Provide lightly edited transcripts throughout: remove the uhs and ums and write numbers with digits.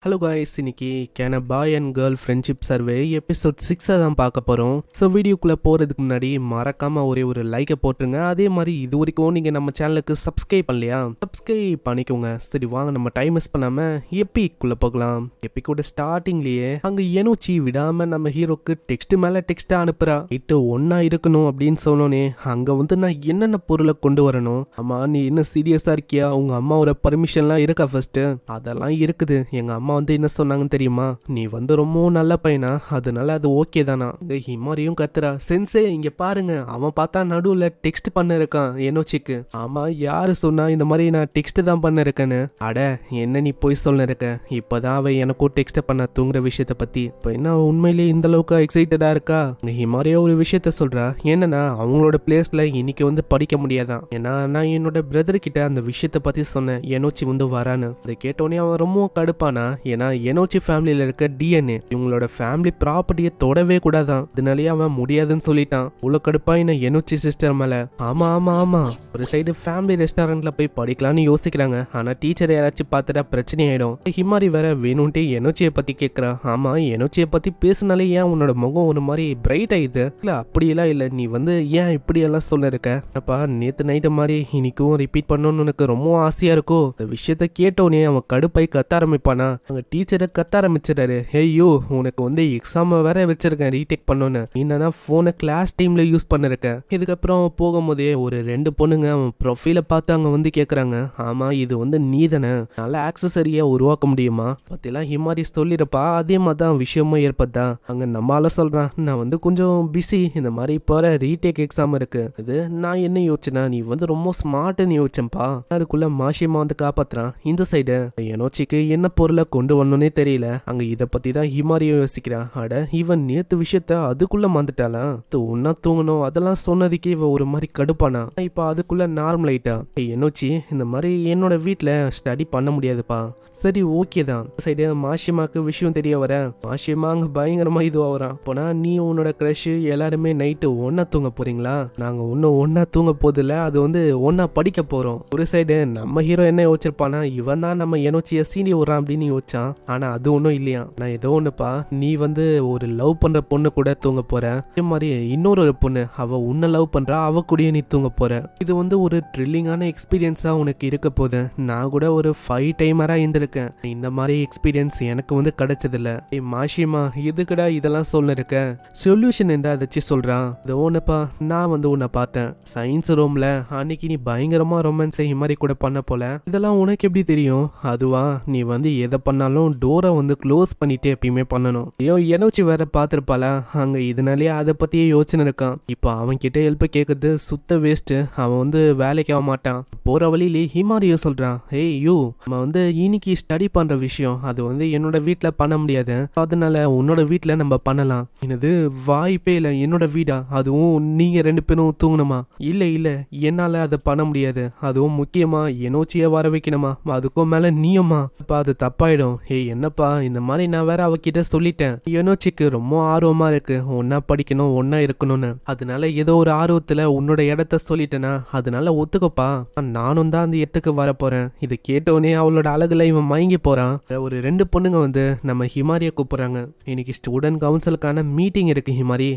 Hello guys, இன்னைக்கு can bye and girl friendship survey episode 6 தான் பார்க்க போகிறோம். ஸோ வீடியோக்குள்ளே போகிறதுக்கு முன்னாடி மறக்காமல் ஒரே ஒரு லைக்கை போட்டுருங்க. அதே மாதிரி இது வரைக்கும் நீங்கள் நம்ம சேனலுக்கு சப்ஸ்கிரைப் பண்ணலையா, சப்ஸ்கிரைப் பண்ணிக்கோங்க. சரி வாங்க, நம்ம டைம் மிஸ் பண்ணாமல் எப்பிக்குள்ளே போகலாம். எப்பிக்கோட ஸ்டார்டிங்லேயே அங்கே எனோச்சி விடாமல் நம்ம ஹீரோக்கு டெக்ஸ்ட் மேலே டெக்ஸ்ட்டாக அனுப்புகிறா. இட்டு ஒன்றா இருக்கணும் அப்படின்னு சொன்னோன்னே அங்கே வந்து நான் என்னென்ன பொருளை கொண்டு வரணும், ஆமாம் நீ இன்னும் சீரியஸாக இருக்கியா, உங்கள் அம்மாவோட பர்மிஷன்லாம் இருக்கா ஃபர்ஸ்ட்டு? அதெல்லாம் இருக்குது. எங்கள் அம்மா வந்து என்ன சொன்னாங்கன்னு தெரியுமா, நீ வந்து ரொம்ப நல்ல பையனா, அதனால அது ஓகே தானா. இந்த ஹிமாரியும் கத்துறா, சென்சே இங்க பாருங்க, அவன் பார்த்தா நடுவுல டெக்ஸ்ட் பண்ண இருக்கான் எனோச்சிக்கு. ஆமா, யாரு சொன்னா இந்த மாதிரி நான் டெக்ஸ்ட் தான் பண்ண இருக்கேன்னு? அட என்ன நீ போய் சொல்ல இருக்க, இப்பதான் அவன் எனக்கும் டெக்ஸ்ட் பண்ண தூங்குற விஷயத்த பத்தி. இப்ப என்ன உண்மையிலேயே இந்த அளவுக்கு எக்ஸைட்டடா இருக்கா? ஹிமாரியா ஒரு விஷயத்த சொல்றா, என்னன்னா அவங்களோட பிளேஸ்ல இன்னைக்கு வந்து படிக்க முடியாதான், ஏன்னா நான் என்னோட பிரதர் கிட்ட அந்த விஷயத்த பத்தி சொன்னேன், எனோச்சி வந்து வரான்னு. அதை கேட்டோடனே அவன் ரொம்ப கடுப்பானா, ஏன்னா எனோச்சி ஃபேமிலியில இருக்க டிஎன்ஏ இவங்களோட ஃபேமிலி ப்ராப்பர்ட்டியை தொடவே கூடாதான், அதனாலேயே அவன் முடியாதுன்னு சொல்லிட்டான். உள்ள கடுப்பா என்ன எனோச்சி சிஸ்டர் மேல. ஆமா ஆமா ஆமா, ஒரு சைடு ஃபேமிலி ரெஸ்டாரண்ட்ல போய் படிக்கலாம்னு யோசிக்கிறாங்க, ஆனா டீச்சர் யாராச்சும் பார்த்துட்டா பிரச்சனை ஆயிடும். ஹிமாரி வேற வேணும்ட்டே எனோச்சியை பத்தி கேட்கறான். ஆமா, எனோச்சியை பத்தி பேசினாலே ஏன் உன்னோட முகம் ஒரு மாதிரி பிரைட் ஆயிடுது? இல்ல அப்படியெல்லாம் இல்ல, நீ வந்து ஏன் இப்படி எல்லாம் சொல்ல இருக்க? அப்பா நேத்து நைட்டு மாதிரி இன்னைக்கும் ரிப்பீட் பண்ணணும்னு எனக்கு ரொம்ப ஆசையா இருக்கும். இந்த விஷயத்த கேட்டோன்னே அவன் கடுப்பாய் கத்த ஆரம்பிப்பானா. அங்க டீச்சரை கத்த ஆரம்பிச்சிட்டாரு, ஹேய்யோ உனக்கு வந்து எக்ஸாம் வேற வச்சிருக்கேன் ரீடேக் பண்ணோன்னு, என்னன்னா போனை கிளாஸ் டைம்ல யூஸ் பண்ணிருக்கேன். இதுக்கப்புறம் போகும்போதே ஒரு 2 பொண்ணுங்க அவன் ப்ரொஃபைலை பார்த்து அங்க வந்து கேக்குறாங்க, ஆமா இது வந்து நீ தானே, நல்ல ஆக்சசரியா உருவாக்க முடியுமா பத்திலாம் ஹிமாரி சொல்லிருப்பா. அதே மாதிரிதான் விஷயமும் ஏற்பட்டா. அங்க நம்மளால சொல்றான், நான் வந்து கொஞ்சம் பிஸி, இந்த மாதிரி போற ரீடேக் எக்ஸாம் இருக்கு. இது நான் என்ன யோசிச்சேன்னா, நீ வந்து ரொம்ப ஸ்மார்ட்னு யோசிச்சேன்ப்பா. அதுக்குள்ள மாஷியமா வந்து காப்பாத்துறான். இந்த சைடு எனோச்சிக்கு என்ன பொருளை கொண்டு வரணும்னே தெரியல. அங்க இத பத்தி தான் ஹிமாரியும் யோசிக்கிறா. அட இவன் நேத்து விஷயத்த அதுக்குள்ள மறந்துட்டாளா, ஒன்னா தூங்கணும் அதெல்லாம் சொன்னதுக்கு இவ ஒரு மாதிரி கடுப்பானா. இப்ப அதுக்குள்ள நார்மல் ஆயிட்டா. எனோச்சி இந்த மாதிரி என்னோட வீட்டுல ஸ்டடி பண்ண முடியாதுப்பா. சரி ஓகே தான். சைடு மாஷிமாக்கு விஷயம் தெரிய வர, மாஷிமா அங்க பயங்கரமா இது ஆகுறான். போனா நீ உன்னோட கிரஷ் எல்லாருமே நைட்டு ஒன்னா தூங்க போறீங்களா? நாங்க ஒன்னும் ஒன்னா தூங்க போதில்ல, அது வந்து ஒன்னா படிக்க போறோம். ஒரு சைடு நம்ம ஹீரோ என்ன யோசிச்சிருப்பானா, இவன் தான் நம்ம எனோச்சிய சீனி விடுறான் அப்படின்னு யோசிச்சான். ஆனா அது ஒன்றும் இல்லையா, நான் ஏதோ ஒண்ணுப்பா, நீ வந்து ஒரு லவ் பண்ற பொண்ணு கூட தூங்க போற, அதே மாதிரி இன்னொரு பொண்ணு அவ உன்னை லவ் பண்றா, அவ கூடயே நீ தூங்க போற. இது வந்து ஒரு த்ரில்லிங்கான எக்ஸ்பீரியன்ஸா உனக்கு இருக்க போகுது. நான் கூட ஒரு 5 டைமரா இருந்திருக்கேன், இந்த மாதிரி எக்ஸ்பீரியன்ஸ் எனக்கு வந்து கிடைச்சதில்ல. மாஷிமா எதுக்குடா இதெல்லாம் சொல்ல இருக்க, சொல்யூஷன் எந்த ஏதாச்சும் சொல்றான். இது ஒண்ணுப்பா, நான் வந்து உன்னை பார்த்தேன் சயின்ஸ் ரூம்ல, அன்னைக்கு நீ பயங்கரமா ரொமான்ஸ் மாதிரி கூட பண்ண போல, இதெல்லாம் உனக்கு எப்படி தெரியும்? அதுவா, நீ வந்து எதை பண்ணாலும் டோரை வந்து க்ளோஸ் பண்ணிட்டு எப்பயுமே பண்ணணும். ஐயோ எனோச்சி வேற பார்த்துருப்பாளா, அங்க இதனாலேயே அதை பத்தியே யோசனை இருக்கான். இப்போ அவன் கிட்ட ஹெல்ப் கேட்கறது சுத்த வேஸ்ட், அவன் வந்து வேலைக்கு ஆக மாட்டான். போற வழியிலே ஹிமாரியோ சொல்றான், ஏய் யூ நம்ம வந்து இன்னைக்கு ஸ்டடி பண்ற விஷயம் அது வந்து என்னோட வீட்டுல பண்ண முடியாது, அதனால உன்னோட வீட்டுல நம்ம பண்ணலாம். என்னது வாய்ப்பே இல்லை, என்னோட வீடா, அதுவும் நீங்க 2 பேரும் தூங்கணுமா? இல்ல இல்ல என்னால அதை பண்ண முடியாது, அதுவும் முக்கியமா எனோச்சிய வர வைக்கணுமா, அதுக்கும் மேல நீயுமா, அது தப்பாயிடும். ஏய் என்னப்பா இந்த மாதிரி நான் வேற அவகிட்ட சொல்லிட்டேன், எனோச்சிக்கு ரொம்ப ஆர்வமா இருக்கு ஒன்னா படிக்கணும் ஒன்னா இருக்கணும்னு, அதனால ஏதோ ஒரு ஆர்வத்துல உன்னோட இடத்த சொல்லிட்டேனா, அதனால ஒத்துக்கப்பா, நானும் தான் அந்த இடத்துக்கு வர போறேன். இது கேட்டோடனே அவளோட அழகுல இவன் மயங்கி போறான். ஒரு 2 பொண்ணுங்க வந்து நம்ம ஹிமாரிய கூப்பிடுறாங்க, இன்னைக்கு ஸ்டூடெண்ட் கவுன்சிலுக்கான மீட்டிங் இருக்கு ஹிமாரி.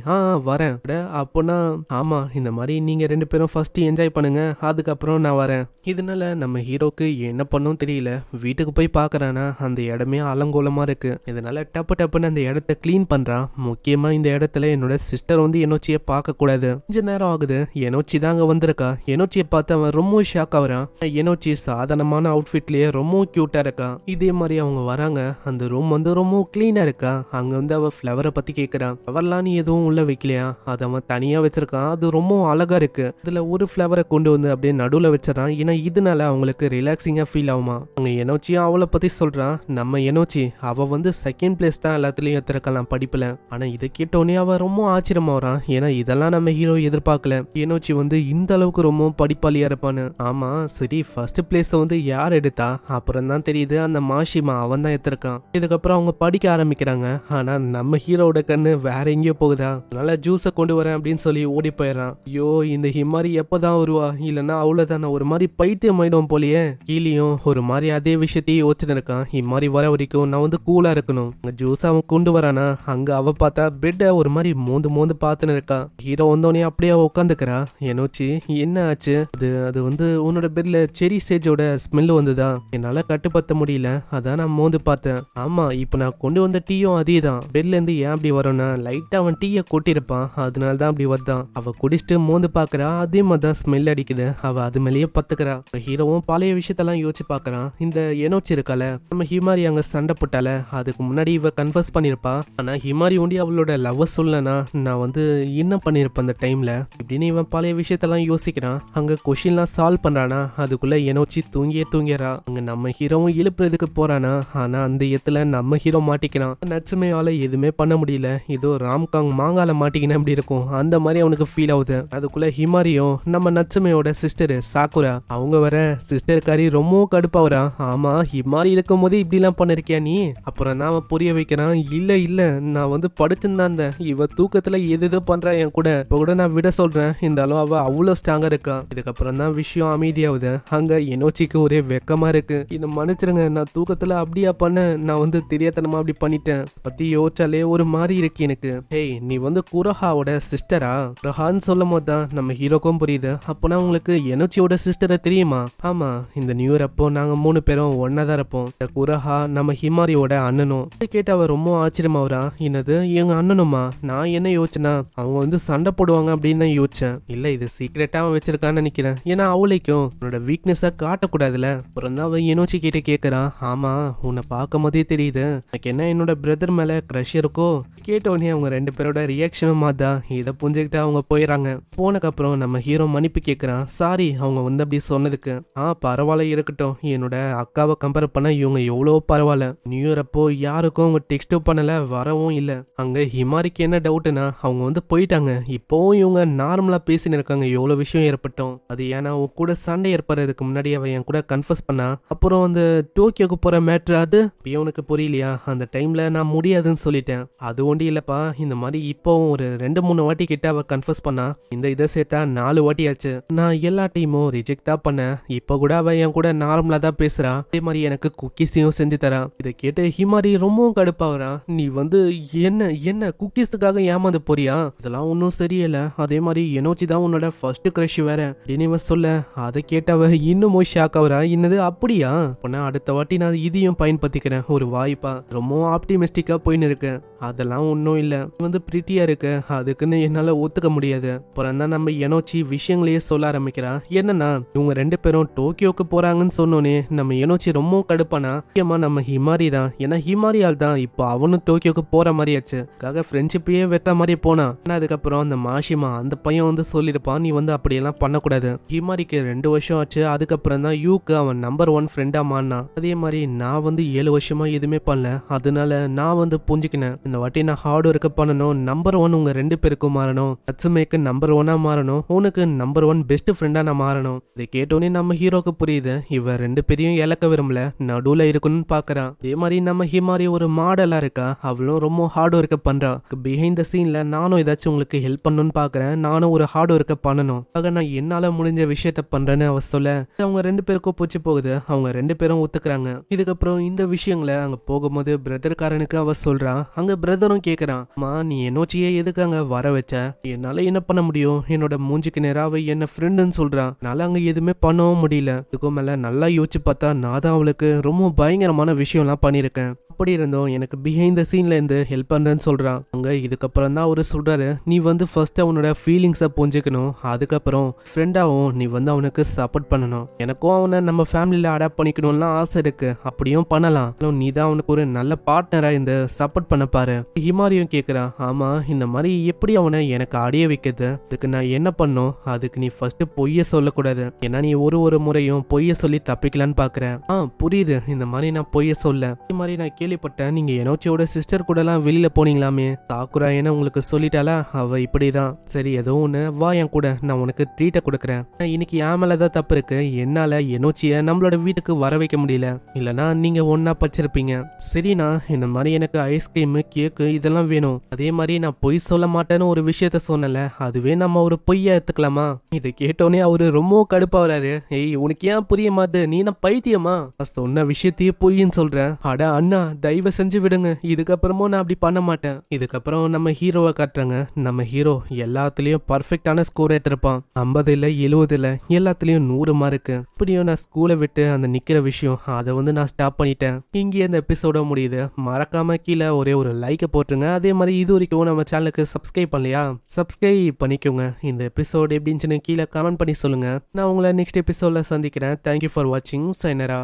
வரேன். அப்போனா ஆமா இந்த மாதிரி நீங்க 2 பேரும் ஃபர்ஸ்ட் என்ஜாய் பண்ணுங்க, அதுக்கப்புறம் நான் வரேன். இதனால நம்ம ஹீரோக்கு என்ன பண்ணும் தெரியல. வீட்டுக்கு போய் பாக்குறானா அந்த இடமே அலங்கோலமா இருக்கு. இதனால டப்பு டப்புன்னு அந்த இடத்த கிளீன் பண்றான். முக்கியமா இந்த இடத்துல என்னோட சிஸ்டர் வந்து எனோச்சியை பார்க்க கூடாது. கொஞ்ச நேரம் ஆகுது, எனோச்சி தான் அங்க வந்திருக்கா. எனோச்சியை பார்த்து அவன் ரொம்ப ஷாக் ஆகுறான். எனோச்சி சாதாரணமான அவுட்ஃபிட்லயே ரொம்ப கியூட்டா இருக்கா. இதே மாதிரி அவங்க வராங்க, அந்த ரூம் வந்து ரொம்ப கிளீனா இருக்கா. அங்க வந்து அவ ஃபிளவரை பத்தி கேட்கறான். ஃபிளவர்லாம் நீ எதுவும் உள்ள வைக்கலையா? அதை அவன் தனியா வச்சிருக்கான், அது ரொம்ப அழகா இருக்கு. இதுல ஒரு ஃபிளவரை கொண்டு வந்து அப்படியே நடுவுல வச்சிடறான், ஏன்னா இதனால அவங்களுக்கு ரிலாக்ஸிங்கா ஃபீல் ஆகுமா. அங்க எனோச்சியும் அவளை பத்தி சொல்றான். நம்ம எனோச்சி அவ வந்து செகண்ட் பிளேஸ் தான் எல்லாத்துலயும் எடுத்திருக்கலாம் படிப்புல. ஆனா இதை கேட்டோடனே அவ ரொம்ப ஆச்சரியமா வரான், ஏன்னா இதெல்லாம் நம்ம ஹீரோ எதிர்பார்க்கல. எனோச்சி வந்து இந்த அளவுக்கு ரொம்ப படிப்பாளியா இருப்பான்னு. ஆமா சரி, ஃபர்ஸ்ட் பிளேஸ் வந்து யார் எடுத்தா? அப்புறம் தான் தெரியுது அந்த மாஷிமா அவன் தான் எடுத்திருக்கான். இதுக்கப்புறம் அவங்க படிக்க ஆரம்பிக்கிறாங்க. ஆனா நம்ம ஹீரோட கண்ணு வேற எங்கேயோ போகுதா, அதனால ஜூஸை கொண்டு வரேன் அப்படின்னு சொல்லி ஓடி போயிடறான். ஐயோ இந்த ஹிமாரி எப்பதான் வருவா, இல்லைன்னா அவ்வளவுதான் ஒரு மாதிரி பைத்தியம் ஆயிடும் போலியே. கீழியும் ஒரு மாதிரி அதே விஷயத்தையே யோசிச்சுட்டு இருக்கான். ஹிமாரி வர வரைக்கும் நான் வந்து கூலா இருக்கணும். அங்க ஜூஸ் அவன் கொண்டு வரானா, அங்க அவ பார்த்தா பெட்டை ஒரு மாதிரி மோந்து மோந்து பார்த்துன்னு இருக்கா. ஹீரோ வந்தோடனே அப்படியே அவ உட்காந்துக்கிறா. என்னோச்சி என்ன ஆச்சு? அது வந்து உன்னோட பெட்ல செரி சேஜோட ஸ்மெல் வந்துதா? என்னால கட்டுப்படுத்த முடியல, அதான் நான் மோந்து பார்த்தேன். ஆமா, இப்ப நான் கொண்டு வந்த டீயும் அதே தான். பெட்ல இருந்து ஏன் அப்படி வரும்னா லைட்டா அவன் டீயை கொட்டிருப்பான், அதனால தான் அப்படி வந்தான். அவ குடிச்சிட்டு மோந்து பாக்குறா, அதே மாதிரிதான் ஸ்மெல் அடிக்குது. அவ அது மேலேயே பத்துக்கிறா. ஹீரோவும் பழைய விஷயத்தெல்லாம் யோசிச்சு பாக்குறான். இந்த எனோச்சி இருக்கால, நம்ம ஹிமாரி அங்க சண்டை போட்டால, அதுக்கு முன்னாடி இவ கன்ஃபர்ஸ் பண்ணிருப்பா. ஆனா ஹிமாரி ஒண்டி அவளோட லவ் சொல்லனா நான் வந்து என்ன பண்ணிருப்பேன் அந்த டைம்ல இப்படின்னு இவன் பழைய விஷயத்தெல்லாம் யோசிக்கிறான். அங்க கொஸ்டின்லாம் சால்வ் பண்றானா, அதுக்குள்ள எனோச்சி தூங்கிடுறா. அங்க நம்ம ஹீரோவும் எழுப்புறதுக்கு போறானா, ஆனா அந்த இடத்துல நம்ம ஹீரோ மாட்டிக்கிறான். நட்சுமையால எதுவுமே பண்ண முடியல. ஏதோ ராம்காங் மாங்கால மாட்டிக்கினா எப்படி இருக்கும் அந்த மாதிரி அவனுக்கு ஃபீல் ஆகுது. அதுக்குள்ள ஹிமாரியும் நம்ம நட்சுமையோட சிஸ்டர் சாக்குரா அவங்க வர சிஸ்டர் காரி ரொம்ப கடுப்பாவரா. ஆமா, ஹிமாரி இருக்கும் போது இப்படி எல்லாம் பண்ணிருக்கியா நீ? அப்புறம் தான் அவன் புரிய வைக்கிறான். இல்ல நான் வந்து படுத்துன்னு இருந்தேன். இவ தூக்கத்துல எது பண்றா என் கூட. இப்ப கூட நான் விட சொல்றேன், இருந்தாலும் அவ அவ்வளவு ஸ்ட்ராங்கா இருக்கா. இதுக்கப்புறம் தான் விஷயம் அமைதியாகுது. அங்க எனோச்சிக்கு ஒரே வெக்கமா இருக்கு. என்ன மன்னிச்சிருங்க, நான் தூக்கத்துல அப்படியா பண்ண, நான் வந்து தெரியாதனமா அப்படி பண்ணிட்டேன். பத்தி யோசிச்சாலே ஒரு மாதிரி இருக்கு எனக்கு. ஹேய், நீ வந்து குரோஹாவோட சிஸ்டரா? குரோஹான்னு சொல்லும் போது தான் நம்ம ஹீரோக்கும் புரியுது. அப்போனா உங்களுக்கு எனோச்சியோட சிஸ்டரை தெரியுமா? ஆமா, இந்த நியூ இயர் அப்போ நாங்க 3 பேரும் ஒன்னா தான் இருப்போம். இந்த குரோஹா நம்ம ஹிமாரியோட அண்ணனும். கேட்டு அவ ரொம்ப ஆச்சரியமாவரா. என்னது எங்க அண்ணனுமா? நான் என்ன யோசிச்சேன்னா அவங்க வந்து சண்டை போடுவாங்க அப்படின்னு தான் யோசிச்சேன். இல்ல, இது சீக்கிரட்டா அவன் வச்சிருக்கான்னு நினைக்கிறேன். ஏன்னா அவளைக்கும் உன்னோட வீக்னஸா காட்டக்கூடாதுல. அப்புறம் தான் அவன் எனோச்சி கிட்ட கேட்கறான். ஆமா, உன்னை பார்க்கும் போதே தெரியுது எனக்கு என்ன என்னோட பிரதர் மேல க்ரஷ் இருக்கோ. கேட்டோடனே அவங்க 2 பேரோட ரியாக்ஷனும் மாதா. இதை புரிஞ்சுக்கிட்டு அவங்க போயிடறாங்க. போனதுக்கப்புறம் நம்ம ஹீரோ மன்னிப்பு கேட்கறான். சாரி அவங்க வந்து அப்படி சொன்னதுக்கு. பரவாயில்ல இருக்கட்டும், என்னோட அக்காவை கம்பேர் பண்ண இவங்க எவ்வளோ பரவாயில்ல. நியூ இயர் அப்போ யாருக்கும் அவங்க டெக்ஸ்டும் பண்ணல, வரவும் இல்லை. அங்க ஹிமாரிக்கு என்ன டவுட்னா அவங்க வந்து போயிட்டாங்க. இப்போவும் இவங்க நார்மலா பேசின்னு இருக்காங்க. எவ்வளவு விஷயம் ஏற்பட்டோம். அது ஏன்னா உன் கூட சண்டை ஏற்படுறதுக்கு முன்னாடி அவ என் கூட கன்ஃபர்ஸ் பண்ணா. அப்புறம் அந்த டோக்கியோக்கு போற மேட்ரு அது உனக்கு புரியலையா? அந்த டைம்ல நான் முடியாதுன்னு சொல்லிட்டேன். அது ஒண்டி இல்லப்பா, இந்த மாதிரி இப்போ ஒரு 2-3 வாட்டி கிட்ட அவ கன்ஃபர்ஸ் பண்ணா. இதை சேர்த்தா 4 வாட்டி ஆச்சு. நான் எல்லா டைமும் ரிஜெக்ட் தான் பண்ணேன். இப்போ கூட அவ என் கூட நார்மலா தான் பேசுறா. அதே மாதிரி எனக்கு குக்கீஸையும் செஞ்சு தரா. இதை கேட்டு ஹிமாரி ரொம்பவும் கடுப்பாகிறா. நீ வந்து என்ன குக்கீஸுக்காக ஏமாந்து போறியா? இதெல்லாம் ஒன்றும் சரியில்லை. அதே மாதிரி எனோச்சி தான் உன்னோட ஃபர்ஸ்ட் கிரஷ் வேற அப்படின்னு சொல்ல, அதை கேட்டவ இன்னமும் ஷாக் ஆகுறா. என்னது அப்படியா? அடுத்த வாட்டி நான் இதையும் பயன்படுத்திக்கிறேன் ஒரு வாய்ப்பா. ரொம்ப ஆப்டிமிஸ்டிக்கா போயின்னு இருக்கு. அதெல்லாம் ஒன்றும் இல்லை, வந்து பிரிட்டியா இருக்கு, அதுக்குன்னு என்னால ஒத்துக்க முடியாது. அப்புறம் தான் நம்ம எனோச்சி விஷயங்களையே சொல்ல ஆரம்பிக்கிறா. என்னன்னா இவங்க 2 பேரும் டோக்கியோக்கு போறாங்கன்னு சொன்னோன்னே நம்ம எனோச்சி ரொம்ப கடுப்பானா. முக்கியமா நம்ம ஹிமாரி தான். ஏன்னா ஹிமாரியால் தான் இப்போ அவனும் டோக்கியோக்கு போற மாதிரி ஆச்சு. ஃப்ரெண்ட்ஷிப்பையே வெட்ட மாதிரி போனா. அதுக்கப்புறம் அந்த மாஷிமா அந்த பையன் வந்து சொல்லிருப்பான், நீ வந்து அப்படியெல்லாம் பண்ணக்கூடாது. ஹிமாரிக்கு 2 வருஷம் ஆச்சு. அதுக்கப்புறம் தான் யூக்கு அவன் நம்பர் 1 ஃப்ரெண்டா மாறினா. அதே மாதிரி நான் வந்து 7 வருஷமா எதுவுமே பண்ணல. அதனால நான் வந்து புரிஞ்சுக்கினேன், இந்த வாட்டி நான் ஹார்ட் ஒர்க் பண்ணணும். நம்பர் 1 உங்க 2 பேருக்கும் மாறணும். நட்சுமைக்கு நம்பர் 1 மாறணும். உனக்கு நம்பர் 1 பெஸ்ட் ஃப்ரெண்டா நான் மாறணும். இதை கேட்டோன்னே நம்ம ஹீரோக்கு புரியுது, இவ 2 பேரையும் இழக்க விரும்பல, நடுவுல இருக்கணும்னு பாக்குறான். அதே மாதிரி நம்ம ஹிமாரி ஒரு மாடலா இருக்கா. அவளும் ரொம்ப ஹார்ட் ஒர்க் பண்றா. பிஹைண்ட் த சீன்ல நானும் ஏதாச்சும் உங்களுக்கு ஹெல்ப் பண்ணணும்னு பாக்குறேன். நானும் ஒரு ஹார்ட் ஒர்க் பண்ணணும். நான் என்னால முடிஞ்ச விஷயத்த பண்றேன்னு அவ சொல்ல, அவங்க 2 பேருக்கும் பூச்சி போகுது. அவங்க 2 பேரும் ஒத்துக்கிறாங்க. இதுக்கப்புறம் இந்த விஷயங்களை அங்க போகும்போது பிரதர்காரனுக்கு அவ சொல்றா. அங்க பிரதரும் கேக்குறான், அம்மா நீ எனோச்சியே எதுக்கு அங்க வர வச்ச? என்னால என்ன பண்ண முடியும்? என்னோட மூஞ்சிக்கு நேரா அவ என்ன ஃப்ரெண்டுன்னு சொல்றான். என்னால அங்க எதுவுமே பண்ணவும் முடியல. இதுக்கும் மேல நல்லா யோசிச்சு பார்த்தா நான் தான் அவளுக்கு ரொம்ப பயங்கரமான விஷயம்லாம் பண்ணியிருக்கேன். அப்படி இருந்தோம் எனக்கு பிஹைண்ட் த சீன்ல இருந்து ஹெல்ப் பண்றேன்னு சொல்றான். அங்க இதுக்கப்புறம் தான் அவரு சொல்றாரு, நீ வந்து ஃபர்ஸ்ட் அவனோட ஃபீலிங்ஸை புரிஞ்சுக்கணும். அதுக்கப்புறம் ஃப்ரெண்டாவும் நீ வந்து அவனுக்கு சப்போர்ட் பண்ணணும். எனக்கும் அவனை நம்ம ஃபேமிலியில அடாப்ட் பண்ணிக்கணும்லாம் ஆசை இருக்கு. அப்படியும் பண்ணலாம். நீ தான் அவனுக்கு ஒரு நல்ல பார்ட்னரா இந்த சப்போர்ட் பண்ண பாரு. ஹிமாரியும் கேக்குறான், ஆமா இந்த மாதிரி எப்படி அவனை எனக்கு அடைய வைக்கிறது? அதுக்கு நான் என்ன பண்ணும்? அதுக்கு நீ ஃபர்ஸ்ட் பொய்ய சொல்லக்கூடாது. ஏன்னா நீ ஒரு முறையும் பொய்ய சொல்லி தப்பிக்கலான்னு பாக்குற. புரியுது, இந்த மாதிரி நான் பொய்ய சொல்ல. இந்த மாதிரி நான் கேள்விப்பட்டேன் நீங்க எனோச்சியோட சிஸ்டர் கூடலாம் வெளியில போனீங்களாமே. சாக்குரா என்ன உங்களுக்கு சொல்லிட்டாளா? அவ இப்படிதான். சரி ஏதோ ஒன்று வா என் கூட, நான் உனக்கு ட்ரீட்டை கொடுக்குறேன். இன்னைக்கு என் மேலதான் தப்பு இருக்கு. என்னால எனோச்சிய நம்மளோட வீட்டுக்கு வர வைக்க முடியல, இல்லனா நீங்க ஒன்னா பச்சிருப்பீங்க. சரிண்ணா, இந்த மாதிரி எனக்கு ஐஸ்கிரீம் கேக்கு இதெல்லாம் வேணும். அதே மாதிரி நான் பொய் சொல்ல மாட்டேன்னு ஒரு விஷயத்த சொன்னல, அதுவே நம்ம ஒரு பொய்யா எடுத்துக்கலாமா? இதை கேட்டோன்னே அவரு ரொம்ப கடுப்பா வராரு. ஏய் உனக்கு ஏன் புரிய மாது, நீ நான் பைத்தியமா? நான் சொன்ன விஷயத்தையே பொய்ன்னு சொல்றேன். அட அண்ணா தயவு செஞ்சு விடுங்க, இதுக்கப்புறமும் நான் அப்படி பண்ண மாட்டேன். இதுக்கப்புறம் நம்ம ஹீரோவை காட்டுறாங்க. நம்ம ஹீரோ எல்லாத்துலயும் பர்ஃபெக்டான ஸ்கோர் எடுத்திருப்பான். 50 70 எல்லாத்துலயும் 100 மார்க்கு. இப்படியும் நான் ஸ்கூலை விட்டு அந்த நிக்கிற விஷயம் அதை நான் ஸ்டாப் பண்ணிட்டேன். இங்கே இந்த எபிசோட முடியுது. மறக்காம கீழே ஒரே ஒரு லைக்கை போட்டுருங்க. அதே மாதிரி இது வரைக்கும் நம்ம சேனலுக்கு சப்ஸ்கிரைப் பண்ணலையா? சப்ஸ்கிரைப் பண்ணிக்கோங்க. இந்த எபிசோட் எப்படின்னு கீழே கமெண்ட் பண்ணி சொல்லுங்க. நான் உங்களை நெக்ஸ்ட் எபிசோட்ல சந்திக்கிறேன். தேங்க்யூ ஃபார் வாட்சிங். சைனரா.